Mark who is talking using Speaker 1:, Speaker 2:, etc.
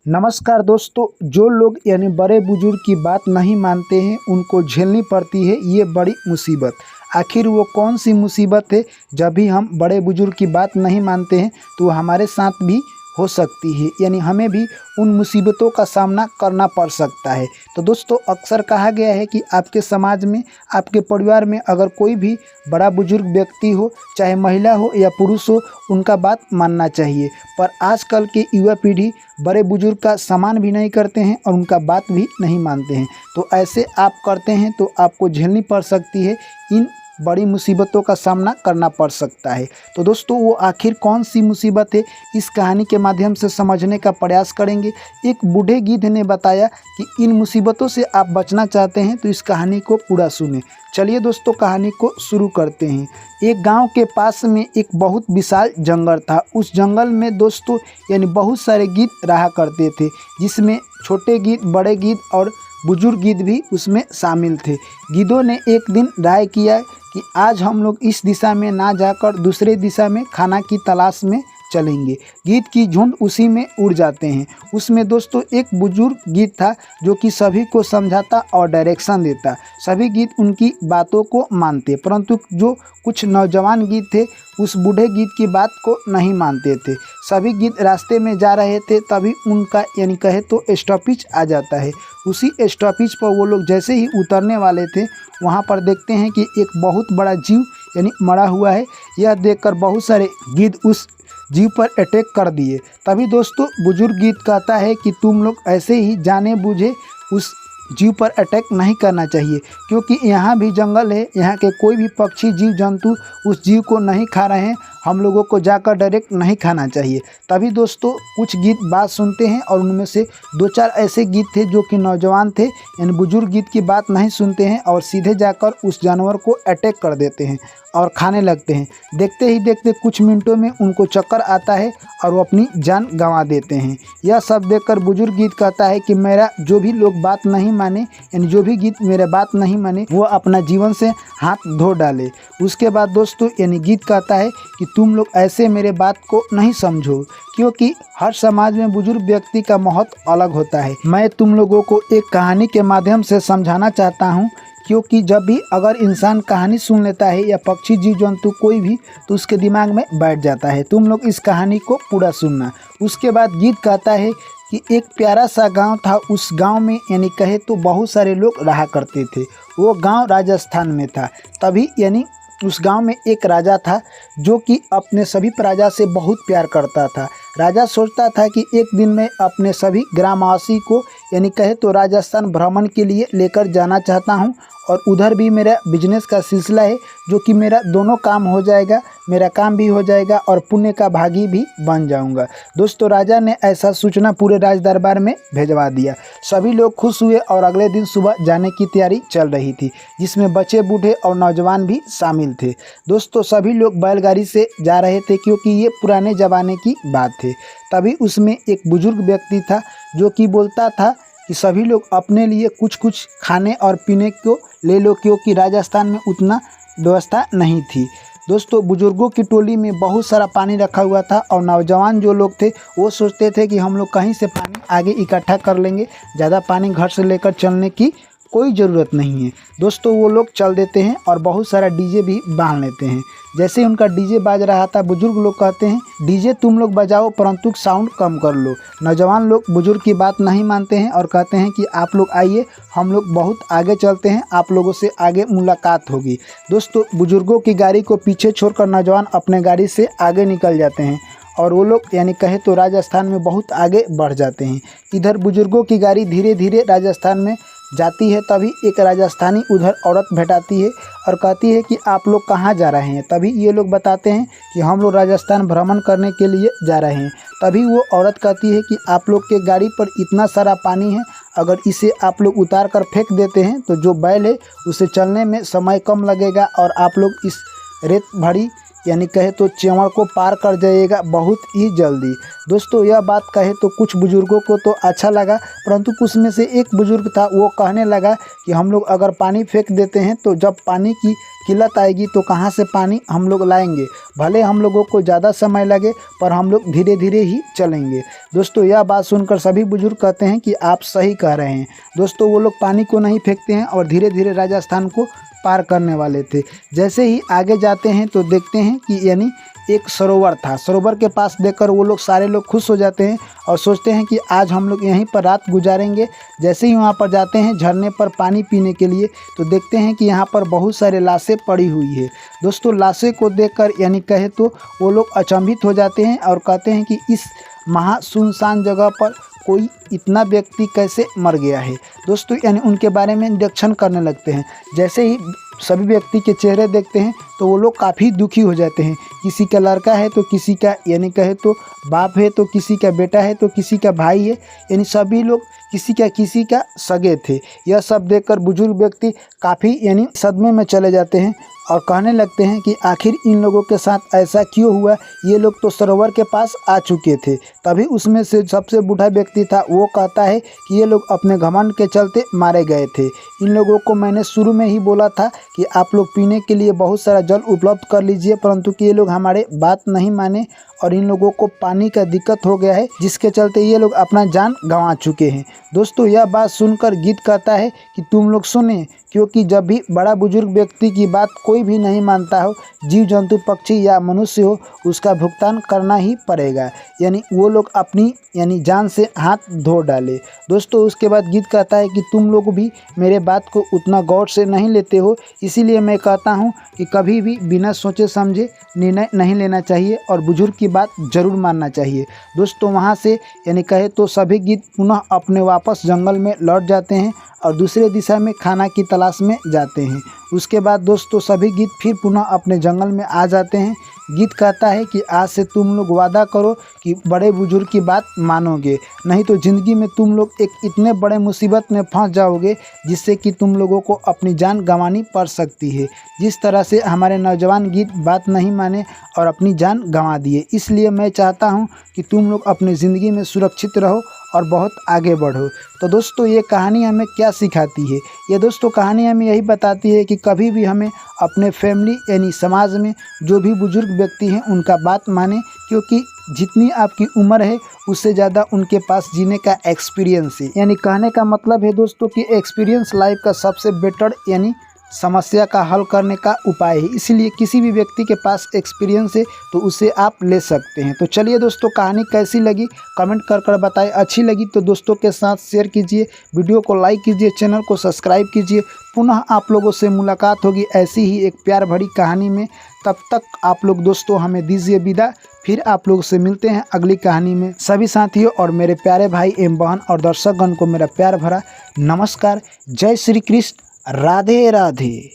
Speaker 1: नमस्कार दोस्तों, जो लोग यानी बड़े बुजुर्ग की बात नहीं मानते हैं उनको झेलनी पड़ती है ये बड़ी मुसीबत। आखिर वो कौन सी मुसीबत है? जब भी हम बड़े बुजुर्ग की बात नहीं मानते हैं तो वो हमारे साथ भी हो सकती है, यानी हमें भी उन मुसीबतों का सामना करना पड़ सकता है। तो दोस्तों, अक्सर कहा गया है कि आपके समाज में, आपके परिवार में अगर कोई भी बड़ा बुजुर्ग व्यक्ति हो, चाहे महिला हो या पुरुष हो, उनका बात मानना चाहिए। पर आजकल के युवा पीढ़ी बड़े बुजुर्ग का सम्मान भी नहीं करते हैं और उनका बात भी नहीं मानते हैं। तो ऐसे आप करते हैं तो आपको झेलनी पड़ सकती है, इन बड़ी मुसीबतों का सामना करना पड़ सकता है। तो दोस्तों, वो आखिर कौन सी मुसीबत है, इस कहानी के माध्यम से समझने का प्रयास करेंगे। एक बूढ़े गिद्ध ने बताया कि इन मुसीबतों से आप बचना चाहते हैं तो इस कहानी को पूरा सुने। चलिए दोस्तों, कहानी को शुरू करते हैं। एक गांव के पास में एक बहुत विशाल जंगल था। उस जंगल में दोस्तों यानी बहुत सारे गिद्ध रहा करते थे, जिसमें छोटे गिद्ध, बड़े गिद्ध और बुजुर्ग गिद्ध भी उसमें शामिल थे। गिद्धों ने एक दिन राय किया कि आज हम लोग इस दिशा में ना जाकर दूसरे दिशा में खाना की तलाश में चलेंगे। गिद्ध की झुंड उसी में उड़ जाते हैं। उसमें दोस्तों एक बुजुर्ग गिद्ध था जो कि सभी को समझाता और डायरेक्शन देता। सभी गिद्ध उनकी बातों को मानते, परंतु जो कुछ नौजवान गिद्ध थे उस बूढ़े गिद्ध की बात को नहीं मानते थे। सभी गिद्ध रास्ते में जा रहे थे, तभी उनका यानी कहे तो स्टॉपेज आ जाता है। उसी स्टॉपेज पर वो लोग जैसे ही उतरने वाले थे, वहाँ पर देखते हैं कि एक बहुत बड़ा जीव यानी मरा हुआ है। यह देखकर बहुत सारे गिद्ध उस जीव पर अटैक कर दिए। तभी दोस्तों बुजुर्ग गिद्ध कहता है कि तुम लोग ऐसे ही जाने बूझे उस जीव पर अटैक नहीं करना चाहिए, क्योंकि यहाँ भी जंगल है, यहाँ के कोई भी पक्षी, जीव जंतु उस जीव को नहीं खा रहे हैं। हम लोगों को जाकर डायरेक्ट नहीं खाना चाहिए। तभी दोस्तों कुछ गिद्ध बात सुनते हैं और उनमें से दो चार ऐसे गिद्ध थे जो कि नौजवान थे, यानी बुजुर्ग गिद्ध की बात नहीं सुनते हैं और सीधे जाकर उस जानवर को अटैक कर देते हैं और खाने लगते हैं। देखते ही देखते कुछ मिनटों में उनको चक्कर आता है और वो अपनी जान गंवा देते हैं। यह सब देखकर बुजुर्ग गिद्ध कहता है कि मेरा जो भी लोग बात नहीं माने, यानी जो भी गिद्ध मेरे बात नहीं माने, वो अपना जीवन से हाथ धो डाले। उसके बाद दोस्तों यानी गिद्ध कहता है कि तुम लोग ऐसे मेरे बात को नहीं समझो, क्योंकि हर समाज में बुजुर्ग व्यक्ति का महत्व अलग होता है। मैं तुम लोगों को एक कहानी के माध्यम से समझाना चाहता हूँ, क्योंकि जब भी अगर इंसान कहानी सुन लेता है या पक्षी, जीव जंतु कोई भी, तो उसके दिमाग में बैठ जाता है। तुम लोग इस कहानी को पूरा सुनना। उसके बाद गिद्ध कहता है कि एक प्यारा सा गांव था। उस गांव में यानी कहे तो बहुत सारे लोग रहा करते थे। वो गांव राजस्थान में था। तभी यानी उस गांव में एक राजा था जो कि अपने सभी प्रजा से बहुत प्यार करता था। राजा सोचता था कि एक दिन मैं अपने सभी ग्रामवासी को यानी कहे तो राजस्थान भ्रमण के लिए लेकर जाना चाहता हूं, और उधर भी मेरा बिजनेस का सिलसिला है, जो कि मेरा दोनों काम हो जाएगा, मेरा काम भी हो जाएगा और पुण्य का भागी भी बन जाऊंगा। दोस्तों, राजा ने ऐसा सूचना पूरे राज दरबार में भेजवा दिया। सभी लोग खुश हुए और अगले दिन सुबह जाने की तैयारी चल रही थी, जिसमें बच्चे, बूढ़े और नौजवान भी शामिल थे। दोस्तों, सभी लोग बैलगाड़ी से जा रहे थे, क्योंकि ये पुराने ज़माने की बात थी। तभी उसमें एक बुजुर्ग व्यक्ति था जो कि बोलता था कि सभी लोग अपने लिए कुछ कुछ खाने और पीने को ले लो, क्योंकि राजस्थान में उतना व्यवस्था नहीं थी। दोस्तों, बुजुर्गों की टोली में बहुत सारा पानी रखा हुआ था और नौजवान जो लोग थे वो सोचते थे कि हम लोग कहीं से पानी आगे इकट्ठा कर लेंगे, ज़्यादा पानी घर से लेकर चलने की कोई ज़रूरत नहीं है। दोस्तों, वो लोग चल देते हैं और बहुत सारा डीजे भी बांध लेते हैं। जैसे ही उनका डीजे बाज रहा था, बुजुर्ग लोग कहते हैं डीजे तुम लोग बजाओ, परंतु साउंड कम कर लो। नौजवान लोग बुजुर्ग की बात नहीं मानते हैं और कहते हैं कि आप लोग आइए, हम लोग बहुत आगे चलते हैं, आप लोगों से आगे मुलाकात होगी। दोस्तों, बुजुर्गों की गाड़ी को पीछे छोड़कर नौजवान अपने गाड़ी से आगे निकल जाते हैं और वो लोग यानी कहे तो राजस्थान में बहुत आगे बढ़ जाते हैं। इधर बुजुर्गों की गाड़ी धीरे धीरे राजस्थान में जाती है। तभी एक राजस्थानी उधर औरत भेटाती है और कहती है कि आप लोग कहाँ जा रहे हैं। तभी ये लोग बताते हैं कि हम लोग राजस्थान भ्रमण करने के लिए जा रहे हैं। तभी वो औरत कहती है कि आप लोग के गाड़ी पर इतना सारा पानी है, अगर इसे आप लोग उतार कर फेंक देते हैं तो जो बैल है उसे चलने में समय कम लगेगा और आप लोग इस रेत भरी यानी कहे तो चेवड़ को पार कर जाइएगा बहुत ही जल्दी। दोस्तों, यह बात कहे तो कुछ बुजुर्गों को तो अच्छा लगा, परंतु कुछ में से एक बुजुर्ग था, वो कहने लगा कि हम लोग अगर पानी फेंक देते हैं तो जब पानी की किल्लत आएगी तो कहाँ से पानी हम लोग लाएंगे। भले हम लोगों को ज़्यादा समय लगे पर हम लोग धीरे धीरे ही चलेंगे। दोस्तों यह बात सुनकर सभी बुजुर्ग कहते हैं कि आप सही कह रहे हैं। दोस्तों वो लोग पानी को नहीं फेंकते हैं और धीरे धीरे राजस्थान को पार करने वाले थे। जैसे ही आगे जाते हैं तो देखते हैं कि यानी एक सरोवर था। सरोवर के पास देखकर वो लोग सारे लोग खुश हो जाते हैं और सोचते हैं कि आज हम लोग यहीं पर रात गुजारेंगे। जैसे ही वहाँ पर जाते हैं झरने पर पानी पीने के लिए तो देखते हैं कि यहाँ पर बहुत सारे लाशें पड़ी हुई है। दोस्तों लाशें को देखकर यानी कहे तो वो लोग अचंभित हो जाते हैं और कहते हैं कि इस महा सुनसान जगह पर कोई इतना व्यक्ति कैसे मर गया है। दोस्तों यानी उनके बारे में निरीक्षण करने लगते हैं। जैसे ही सभी व्यक्ति के चेहरे देखते हैं तो वो लोग काफ़ी दुखी हो जाते हैं। किसी का लड़का है तो किसी का यानी कहे तो बाप है, तो किसी का बेटा है, तो किसी का भाई है, यानी सभी लोग किसी का सगे थे। यह सब देखकर बुजुर्ग व्यक्ति काफ़ी यानी सदमे में चले जाते हैं और कहने लगते हैं कि आखिर इन लोगों के साथ ऐसा क्यों हुआ। ये लोग तो सरोवर के पास आ चुके थे। तभी उसमें से सबसे बूढ़ा व्यक्ति था, वो कहता है कि ये लोग अपने घमंड के चलते मारे गए थे। इन लोगों को मैंने शुरू में ही बोला था कि आप लोग पीने के लिए बहुत सारा जल उपलब्ध कर लीजिए, परंतु कि ये लोग हमारे बात नहीं माने और इन लोगों को पानी का दिक्कत हो गया है, जिसके चलते ये लोग अपना जान गंवा चुके हैं। दोस्तों यह बात सुनकर गीत कहता है कि तुम लोग सुने, क्योंकि जब भी बड़ा बुजुर्ग व्यक्ति की बात कोई भी नहीं मानता हो, जीव जंतु पक्षी या मनुष्य हो, उसका भुगतान करना ही पड़ेगा। यानी वो लोग अपनी यानी जान से हाथ धो डाले। दोस्तों उसके बाद गीत कहता है कि तुम लोग भी मेरे बात को उतना गौर से नहीं लेते हो, इसीलिए मैं कहता हूँ कि कभी भी बिना सोचे समझे निर्णय नहीं लेना चाहिए और बुजुर्ग की बात ज़रूर मानना चाहिए। दोस्तों वहाँ से यानी कहे तो सभी गीत पुनः अपने वापस जंगल में लौट जाते हैं और दूसरे दिशा में खाना की तलाश में जाते हैं। उसके बाद दोस्तों सभी गीत फिर पुनः अपने जंगल में आ जाते हैं। गीत कहता है कि आज से तुम लोग वादा करो कि बड़े बुजुर्ग की बात मानोगे, नहीं तो ज़िंदगी में तुम लोग एक इतने बड़े मुसीबत में फंस जाओगे जिससे कि तुम लोगों को अपनी जान गंवानी पड़ सकती है। जिस तरह से हमारे नौजवान गीत बात नहीं माने और अपनी जान गंवा दिए। इसलिए मैं चाहता हूँ कि तुम लोग अपनी ज़िंदगी में सुरक्षित रहो और बहुत आगे बढ़ो। तो दोस्तों ये कहानी हमें क्या सिखाती है? ये दोस्तों कहानी हमें यही बताती है कि कभी भी हमें अपने फैमिली यानी समाज में जो भी बुजुर्ग व्यक्ति हैं उनका बात माने, क्योंकि जितनी आपकी उम्र है उससे ज़्यादा उनके पास जीने का एक्सपीरियंस है। यानी कहने का मतलब है दोस्तों कि एक्सपीरियंस लाइफ का सबसे बेटर यानी समस्या का हल करने का उपाय है। इसलिए किसी भी व्यक्ति के पास एक्सपीरियंस है तो उसे आप ले सकते हैं। तो चलिए दोस्तों कहानी कैसी लगी कमेंट कर बताएं। अच्छी लगी तो दोस्तों के साथ शेयर कीजिए, वीडियो को लाइक कीजिए, चैनल को सब्सक्राइब कीजिए। पुनः आप लोगों से मुलाकात होगी ऐसी ही एक प्यार भरी कहानी में। तब तक आप लोग दोस्तों हमें दीजिए विदा। फिर आप लोगों से मिलते हैं अगली कहानी में। सभी साथियों और मेरे प्यारे भाई एवं बहन और दर्शकगण को मेरा प्यार भरा नमस्कार। जय श्री कृष्ण, राधे राधे।